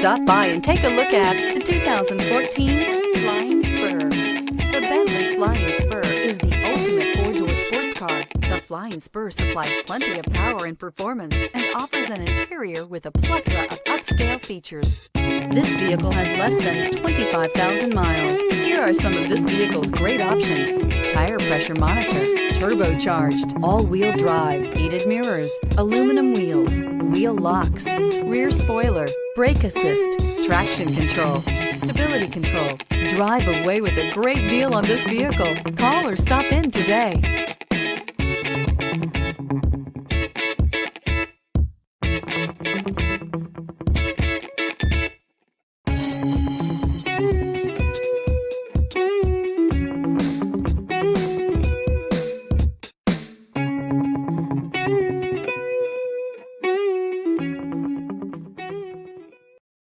Stop by and take a look at the 2014 Flying Spur. The Bentley Flying Spur is the ultimate four-door sports car. The Flying Spur supplies plenty of power and performance and offers an interior with a plethora of upscale features. This vehicle has less than 25,000 miles. Here are some of this vehicle's great options: tire pressure monitor, turbocharged, all-wheel drive, heated mirrors, aluminum wheels, wheel locks, rear spoiler, brake assist, traction control, stability control. Drive away with a great deal on this vehicle. Call or stop in today.